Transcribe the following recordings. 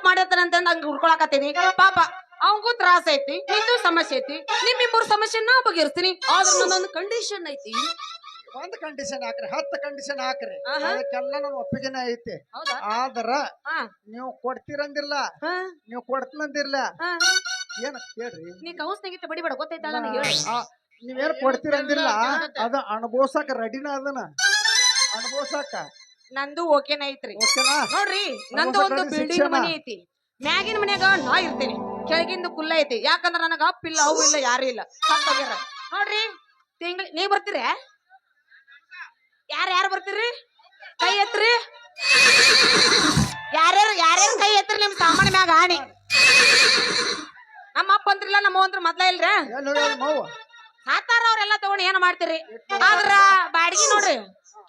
ತಪ್ಪು ಮಾಡತ್ತಾರಂತ ಹಂಗ ಹುಡ್ಕೊಳಕತ್ತೀನಿ ಪಾಪ ಅವಂಗೂ ತ್ರಾಸ ಐತಿ ನಿಂದು ಸಮಸ್ಯೆ ಐತಿ ನಿಮ್ಮಿಬ್ಬರು ಸಮಸ್ಯೆ ನಾ ಬಗೆಹರಿಸ್ತೀನಿ ಆದ್ರ ನನ್ನೊಂದು ಕಂಡೀಷನ್ ಐತಿ ಒಂದ್ ಕಂಡೀಷನ್ ಹಾಕ್ರಿ 10 ಕಂಡೀಷನ್ ಹಾಕ್ರಿ ಅದಕ್ಕೆಲ್ಲ ನನ್ ಒಪ್ಪಿಗೆನ ಐತಿ ಆದ್ರ ನೀವು ಕೊಡ್ತೀರಂದಿಲ್ಲ ನೀವು ಕೊಡ್ತನಂದಿರ್ಲ ಏನ ಹೇಳ್ರಿ ನೀ ಕೌನ್ಸ್ನಾಗಿತ್ತ ಬಡಿಬೇಡ ಗೊತ್ತೈತಲ್ಲ ನನಗೆ ಹೇಳಿ ನೀವೇನ್ ಕೊಡ್ತೀರಂದಿಲ್ಲ ಅದ ಅನುಭವ್ಸಕ ರೆಡಿನ ಅದನ್ನ ಅನುಭವ್ಸಕ ನಂದು ಓಕೆನ ಐತ್ರಿ ಓಕೆನಾ ನೋಡ್ರಿ ನಂದು ಒಂದು ಬಿಲ್ಡಿಂಗ್ ಮನೆ ಐತಿ ಮ್ಯಾಗಿನ ಮನ್ಯಾಗ ನಾ ಇರ್ತೇನೆ ಕೆಳಗಿಂದ ಕುಲ್ಲ ಐತಿ ಯಾಕಂದ್ರ ನನಗ ಅಪ್ಪ ಇಲ್ಲ ಅವು ಇಲ್ಲ ಯಾರು ಇಲ್ಲ ಸತ್ತೋಗ್ಯಾರ ನೋಡ್ರಿ ನೀವ್ ಬರ್ತೀರ ಯಾರು ಬರ್ತೀರಿ ಕೈ ಎತ್ರಿ ಯಾರ್ಯಾರು ಕೈ ಎತ್ರಿ ನಿಮ್ ಸಾಮಾನ ಮ್ಯಾಗ ಆಣಿ ನಮ್ಮ ಅಪ್ಪ ಅಂತ್ರಿಲ್ಲ ನಮ್ಮ ಅಂತ್ರ ಮೊದ್ಲ ಇಲ್ರ ಸಾತಾರ ಅವ್ರೆಲ್ಲಾ ತಗೊಂಡ್ ಏನ್ ಮಾಡ್ತೀರಿ ಆದ್ರ ಬಾಡಿಗೆ ನೋಡ್ರಿ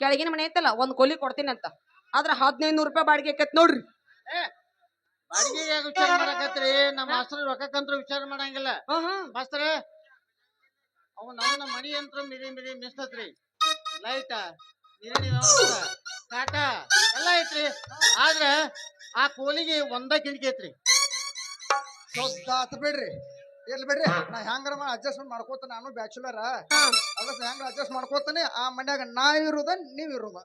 ಕೆಳಗಿನ ಮನೆ ಐತಲ್ಲ ಒಂದ್ ಕೊಲಿ ಕೊಡ್ತೀನಿ ಅಂತ ಆದ್ರ 1500 ರೂಪಾಯಿ ಬಾಡಿಗೆ ಆಕೈತ್ ನೋಡ್ರಿ ಬಾಡಿಗೆ ವಿಚಾರ ಮಾಡಕತ್ರಿ ನಮ್ಮ ಮಾಸ್ತರ್ ರೊಕ್ಕಕ್ಕಂತ್ರ ವಿಚಾರ ಮಾಡಂಗಿಲ್ಲ ಮಾಸ್ತರ ಅವನ ಮನಿ ಅಂತ ಮಿರಿ ಮಿಸ್ತತ್ರಿ ಲೈಟ್ ನೀರಿನ ವ್ಯವಸ್ಥೆ ಕಾಟ ಎಲ್ಲ ಐತ್ರಿ ಆದ್ರ ಆ ಕೋಲಿಗೆ ಒಂದ ಕಿಟಕಿ ಐತ್ರಿ ಆತ ಬಿಡ್ರಿ ಇರ್ಲಿ ಬಿಡ್ರಿ ನಾ ಹೆಂಗಾರ ಅಡ್ಜಸ್ಟ್ಮೆಂಟ್ ಮಾಡ್ಕೋತ ನಾನು ಬ್ಯಾಚುಲರ್ ಅದ ಹೆಂಗ ಅಡ್ಜಸ್ಟ್ ಮಾಡ್ಕೋತಾನೆ ಆ ಮನ್ಯಾಗ ನಾ ಇರುದ ನೀವ್ ಇರುದ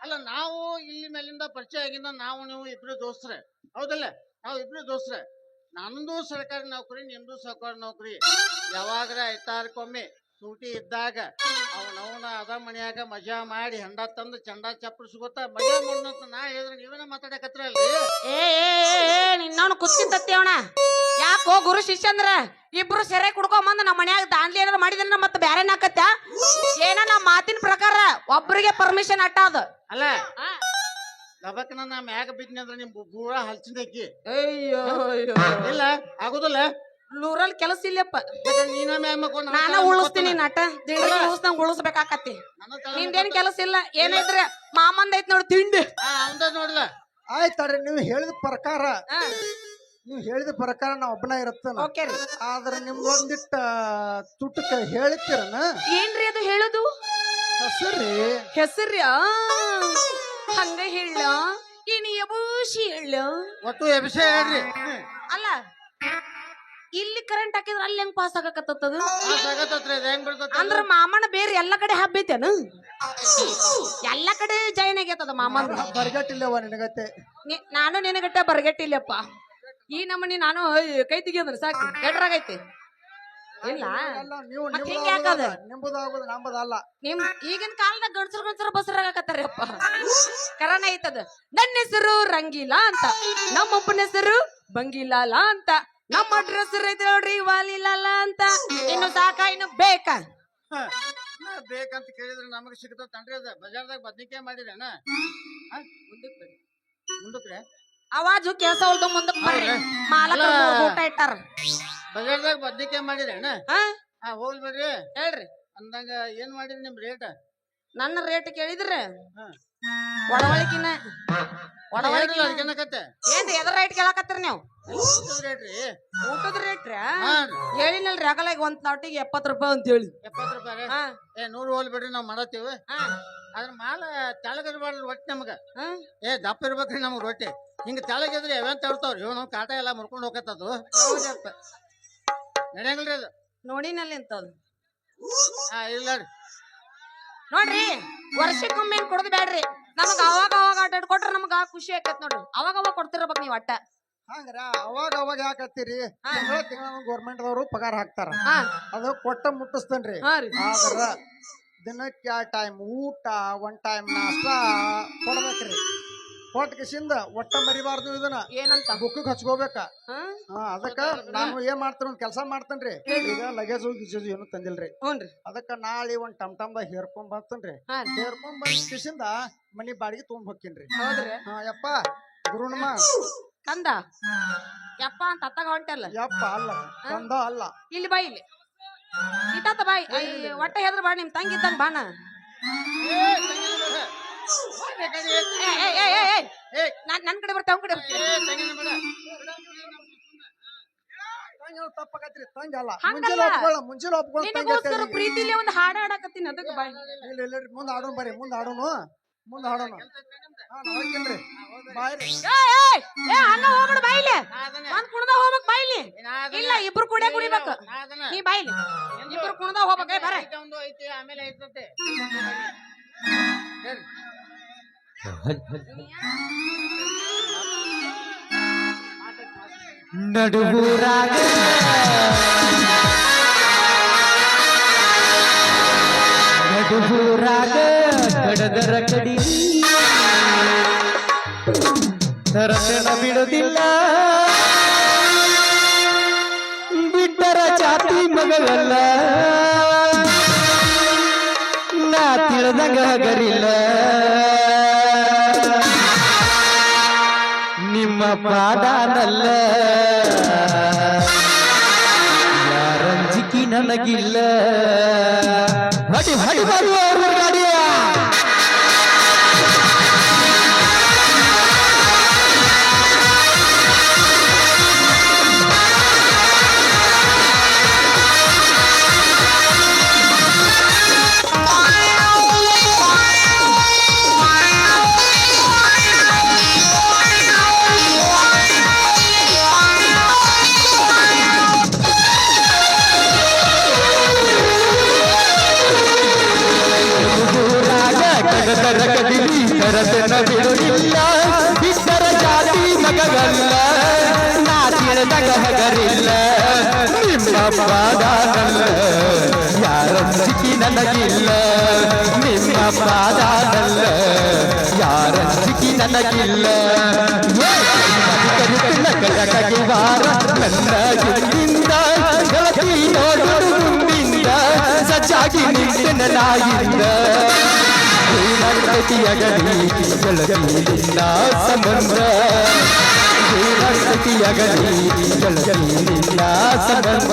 ಅಲ್ಲ ನಾವು ಇಲ್ಲಿ ಮೇಲಿಂದ ಪರಿಚಯ ಆಗಿಂದ ನಾವು ನೀವು ಇಬ್ರು ದೋಸ್ತ್ರೆ ಹೌದಲ್ಲ ನಾವು ಇಬ್ರು ದೋಸ್ತ್ರೆ ನಂದು ಸರ್ಕಾರಿ ನೌಕರಿ ನಿಮ್ದು ಸರ್ಕಾರಿ ನೌಕರಿ ಯಾವಾಗ್ರ ಐತಾರಕ್ಕೊಮ್ಮೆ ಸೂಟಿ ಇದ್ದಾಗ ಅವನವನ ಅದ ಮನ್ಯಾಗ ಮಜಾ ಮಾಡಿ ಹೆಂಡ ತಂದು ಚಂಡ ಚಪ್ಪಡಿಸ್ಕೊತ ಮಜಾ ಮಾಡೋಂತ ನಾ ಹೇಳಿದ್ರೆ ನೀವೇನ ಮಾತಾಡಕತ್ರ ಅಲ್ರಿ ನಿನ್ನವನು ಕುಸ್ತಿ ತತ್ತೇವಣ ಯಾಕೋ ಗುರು ಶಿಷ್ಯ ಅಂದ್ರ ಇಬ್ರು ಸೆರೆ ಕುಡ್ಕೊಂಬಂದ್ ನಮ್ಮ ಮನ್ಯಾಗ ದಾಂಡ್ಲಿ ಏನಾರ ಮಾಡಿದ್ರ ಮತ್ತ ಬ್ಯಾರೆ ನಾಕತ್ತ ಏನ ನಮ್ಮ ಮಾತಿನ ಪ್ರಕಾರ ಒಬ್ರಿಗೆ ಪರ್ಮಿಷನ್ ಅಟ್ಟ ಅದ ಅಲ್ಲ ದಬಕ್ನ ನಾ ಮ್ಯಾಗ ಬಿದ್ನಿ ಅಂದ್ರ ನಿಮ್ ಬೂಳ ಹಲ್ಚಿದಕ್ಕಿ ಅಯ್ಯೋ ಇಲ್ಲ ಆಗುದಿಲ್ಲ ನೂರಲ್ಲಿ ಕೆಲಸ ಇಲ್ಲಪ್ಪ ನೀನ ಮ್ಯಾಗ ಮಕ್ಕೊಂಡ್ ನಾನ ಉಳಿಸ್ತೀನಿ ನಟ ಉಳಿಸ್ದಂಗ ಉಳಿಸ್ಬೇಕಾಕತಿ ನಿಂದೇನ್ ಕೆಲಸ ಇಲ್ಲ ಏನೈತ್ರ ಮಾಮಂದ ಐತ್ ನೋಡಿ ತಿಂಡಿ ಅವಂದ ನೋಡ್ದ ಆಯ್ತಡ್ರಿ ನೀವು ಹೇಳಿದ ಪ್ರಕಾರ ನಾ ಒಬ್ಬನ ಇರುತ್ತಾನ ಆದ್ರೆ ನಿಮ್ದು ಒಂದಿಟ್ಟ ತುಟ್ಟಕ ಹೇಳ್ತೀರನ ಏನ್ರಿ ಅದು ಹೇಳುದು ಹೆಸರ್ಯಾ ಹಂಗ ಹೇಳ ಏನ್ ಎಬೂಶಿ ಹೇಳ ಒಟ್ಟು ಎಬಿಸೆ ಹೇಳ್ರಿ ಅಲ್ಲ ಇಲ್ಲಿ ಕರೆಂಟ್ ಹಾಕಿದ್ರ ಅಲ್ಲಿ ಹೆಂಗ್ ಪಾಸ್ ಆಗಕತ್ತದ ಅಂದ್ರ ಮಾಮನ ಬೇರೆ ಎಲ್ಲಾ ಕಡೆ ಹಬ್ಬೈತೇನು ಎಲ್ಲಾ ಕಡೆ ಜೈನ್ ಆಗೇತದ ಮಾಮನ ಬರ್ಗಟ್ಟಿಲ್ಲವ ನಿನಗತ್ತೆ ನಾನು ನಿನಗಟ್ಟ ಬರ್ಗಟ್ಟಿಲ್ಲಪ್ಪ ಈ ನಮ್ಮನಿ ನಾನು ಕೈ ತೆಗಿಯೋದ್ರ ಸಾಕು ಎಡ್ರಾಗೈತಿ ಇಲ್ಲ ಹಿಂಗ ಯಾಕದ ನಿಮ್ ಈಗಿನ ಕಾಲದಾಗ ಗಂಡಸರು ಬಸರಾಗತ್ತಾರಪ್ಪ ಕರಣ ಐತದ ನನ್ನ ಹೆಸರು ರಂಗೀಲಾ ಅಂತ ನಮ್ಮಪ್ಪನ ಹೆಸರು ಬಂಗೀಲಾಲ ಅಂತ ನಮ್ಮ ಅಡ್ರೆಸ್ ಐತಿ ನೋಡ್ರಿ ವಾಲಿಲಾಲ ಅಂತ ಇನ್ನು ಸಾಕ ಇನ್ನು ಬೇಕಾ ಬೇಕಂತ ಕೇಳಿದ್ರೆ ನಮಗ್ ಸಿಗ್ತನ್ರಿ ಅದ ಬಜಾರ್ದಾಗ ಬದ್ನಿಕಾಯಿ ಮಾಡಿರೇನ ಮುಂದಕ್ರೆ ಅವಾಜು ಕೆಲಸ ಹೊಲ್ದು ಮುಂದಕ್ ಬರ್ರಿ ಮಾಲಕ ಊಟ ಇಟ್ಟಾರ ಬಜಾರ್ದಾಗ ಬದ್ನಿಕಾಯಿ ಮಾಡಿರೇನ ಹೋಗ್ಲಿ ಬಿಡ್ರಿ ಹೇಳ್ರಿ ಅಂದಂಗ ಏನ್ ಮಾಡಿರಿ ನಿಮ್ ರೇಟ್ ನನ್ನ ರೇಟ್ ಕೇಳಿದ್ರೆ ಒಡವಳಿಕಿನ ಏನ್ರಿ ಎದ್ರ ರೇಟ್ ಕೇಳಕತ್ತೀರಿ ನೀವು ಊಟದ ರೇಟ್ ಹೇಳಿನಲ್ರಿ ಆಗಲಾಗ ಒಂದ್ ತಾಟಿಗೆ 70 ರೂಪಾಯಿ ಅಂತ ಹೇಳಿ 70 ರೂಪಾಯಿ 100 ಹೋಲ್ ಬಿಡ್ರಿ ನಾವ್ ಮಾಡತ್ತೀವಿ ಅದ್ರ ಮಾಲ ತೆಳಗಿರ್ಬಾರ್ದು ರೊಟ್ಟಿ ನಮಗ ದಪ್ಪ ಇರ್ಬೇಕ್ರಿ ನಮಗ್ ರೊಟ್ಟಿ ಹಿಂಗ ತೆಳಗಿದ್ರೆ ಯಾವ್ಯಾವ ತರ್ತಾವ್ರಿ ಇವ್ ನಾವ್ ಕಾಟ ಎಲ್ಲಾ ಮುರ್ಕೊಂಡ್ ಹೋಗತ್ತದು ನಡೆಯಂಗಿಲ್ರಿ ಅದು ನೋಡಿನಲ್ಲಿ ಅಂತದ್ ಇಲ್ಲ ನೋಡ್ರಿ ವರ್ಷಕ್ಕೊಮ್ಮೆ ಏನ್ ಕೊಡೋದು ಬ್ಯಾಡ್ರಿ ನಮಗ ಅವಾಗ ಅಡ್ಡಾಡ್ ಕೊಟ್ರ ನಮಗ ಖುಷಿ ಆಕತ್ ನೋಡ್ರಿ ಅವಾಗ ಕೊಡ್ತಿರ್ಬೇಕ್ ನೀವ್ ಅಟ್ಟ ಹಂಗ್ರ ಅವಾಗ ಯಾಕತ್ತೀರಿ ತಿಂಗಳ ಗೌರ್ಮೆಂಟ್ ದವರು ಪಗಾರ ಹಾಕ್ತಾರ ಅದು ಕೊಟ್ಟ ಮುಟ್ಟಿಸ್ತೇನ್ರಿ ಆದ್ರ ದಿನಕ್ಕೆ ಟೈಮ್ ಊಟ ಒನ್ ಟೈಮ್ ನಾಷ್ಟ ಕೊಡ್ಬೇಕ್ರಿ ಕೊಟ್ಟ ಕಿಸಿಂದ ಒಟ್ಟ ಮರಿಬಾರ್ದು ಇದನ್ನ ಏನಂತ ಬುಕ್ ಹಚ್ಕೋಬೇಕ ಅದಕ್ಕ ನಾನು ಏನ್ ಮಾಡ್ತೀನಿ ಒಂದ್ ಕೆಲಸ ಮಾಡ್ತೇನ್ರಿ ಈಗ ಲಗೇಜ್ ಗಿಜೇಜ್ ಏನು ತಂದಿಲ್ರಿ ಅದಕ್ಕ ನಾಳೆ ಒಂದ್ ಟಮ್ದಾಗ ಹೇರ್ಕೊಂಡ್ ಬರ್ತೇನ್ರಿ ಹೇರ್ಕೊಂಡ್ ಬಂದ ಕಿಸಿಂದ ಮನಿ ಬಾಡಿಗೆ ತಗೊಂಡ್ ಹೋಗ್ತೀನ್ರಿ ಯಪ್ಪ ಗುರುಣಮ್ಮ ಕಂದ ಯಪ್ಪ ಅಂತ ಅತ್ತಗ ಹೊಂಟಲ್ಲ ಯಪ್ಪ ಅಲ್ಲ ಕಂದ ಅಲ್ಲ ಇಲ್ಲಿ ಬಾ ಇಲ್ಲಿ ಇಟ್ಟ ಬಾಯ್ ಒಟ್ಟ ಹೆದ್ರ ಬಾ ನಿಮ್ ತಂಗಿ ಇದ್ದಂಗ ಬಾಣ ನನ್ ಕಡೆ ಬರ್ತಾವ ಕಡೆ ತಪ್ಪಕತ್ರಿ ತಂಗಿ ಅಲ್ಲ ಮುಂಜಾನೆ ಪ್ರೀತಿಲಿ ಒಂದು ಹಾಡ ಹಾಡಕತ್ತೀನಿ ಅದಕ್ಕೆ ಬಾಯ್ ಮುಂದ್ ಆಡೋಣ ಬರ್ರಿ ಮುಂದ್ ಆಡೋನು ಮುಂದೆ ಹಾಡೋಣ ಹೋಗ್ತೀನಿ ಬಾಯ್ರಿ ಹಂಗ ಹೋಗ್ಬಿಡು ಬಾಯಿಲಿ ಒಂದ್ ಕುಣದ ಹೋಗ್ಬೇಕ್ ಬಾಯಿಲಿ ಇಲ್ಲ ಇಬ್ರು ಕುಡಿಯ ಕುಡಿಬೇಕು ನೀ ಬಾಯಿಲಿ ಇಬ್ರು ಕುಣದ ಹೋಗ್ಬೇಕ ಬರ ಒಂದು ಐತಿ ಆಮೇಲೆ ಐತಂತೆ ನಡುಗೂರಾಗ ನಡುಗೂರಾಗ ಕಡದರ ಕಡಿ ತರತನ ಬಿಡುದಿಲ್ಲ ಬಿಟ್ಟರ ಜಾತಿ ಮಗಳಲ್ಲ ನಾ ತಿಳಿದಂಗ ಹಗರಿಲ್ಲ ನಿಮ್ಮ ಪಾದಾನಲ್ಲ ಯಾರಂಜಿಕಿ ನನಗಿಲ್ಲ ಹಡಿ ಹಡಿ ಬರುವ ಗಾಡಿಯ ತರತನ ಬಿಡುವುದಿಲ್ಲ ಬಿಟ್ಟರ ಜಾತಿ ಮಗಗಲ್ಲ ನಾ ತಿಳಿದಾಗ ಹಗರಿಲ್ಲ ನಿಮ್ಮ ಪಾದಾನಲ್ಲ ಯಾರಂಜಿಕಿ ನನಗಿಲ್ಲ ನಿಮ್ಮ ಪಾದಾನಲ್ಲ ಯಾರಂಜಿಕಿ ನನಗಿಲ್ಲ ಕಟಕಗಿವಾರ ನನ್ನ ಗಿಂದ ಗೆಳತಿ ನೋಡು ಮುಂದಿಂದ ಸಜ್ಜಾಗಿ ನಿಂತಿನ ನಾಯಿಂದ ಗೆಳತಿಯಗಲಿ ಗೆಳತಿಯಿಂದ ಸಂಬಂಧ ಗೆಳತಿಯಗಲಿ ಗೆಳತಿಯಿಂದ ಸಂಬಂಧ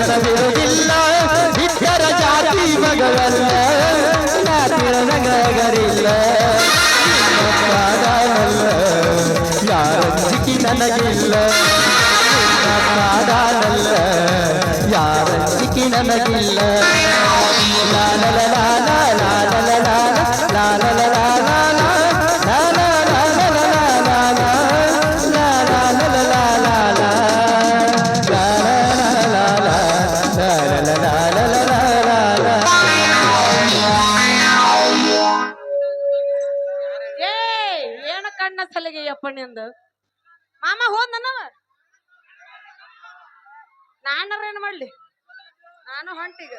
ಬಿಡುವುದಿಲ್ಲ ಬಿಟ್ಟರ ಜಾತಿ ಮಗಳಲ್ಲ ನಾ ತಿಳಿದಂಗರಿಲ್ಲ ಯಾರಂಜಿಕಿ ನನಗಿಲ್ಲ ಪಾದಾನಲ್ಲ ಯಾರಂಜಿಕಿ ನನಗಿಲ್ಲ ಲಾಲ ಲಾಲ ಲಾಲ ಲಾಲ ಲಾಲ ಅಪ್ಪಣ್ಣಿಂದ ಮಾಮ ಹೋದ್ ನನವ ನಾನರ ಏನ್ ಮಾಡ್ಲಿ ನಾನು ಹೊಂಟಿಗ